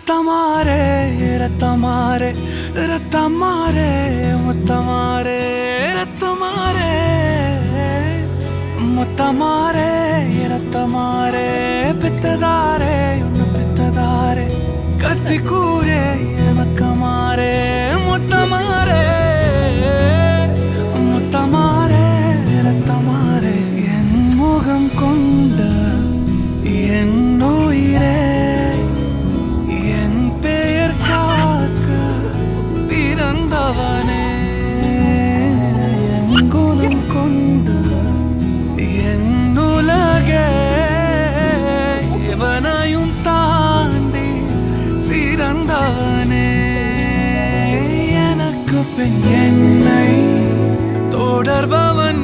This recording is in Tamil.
ரத்தமாரே ரத்தமாரே ரத்தமாரே முத்தமாரே ரத்தமாரே முத்தமாரே ரத்தமாரே பித்ததாரே உன்னை பித்ததாரே கத்தி கூரே மக்கமாரே முத்தமாரே முத்தமாரே ரத்தமாரே என் முகம் கொண்ட என் உயிரே என் பெயர் காக்க பிறந்தவனே என் குணம் கொண்ட என் உலகே எவனையும் தாண்டி சிறந்தவனே எனக்கு பின் என்னை தொடர்பவன்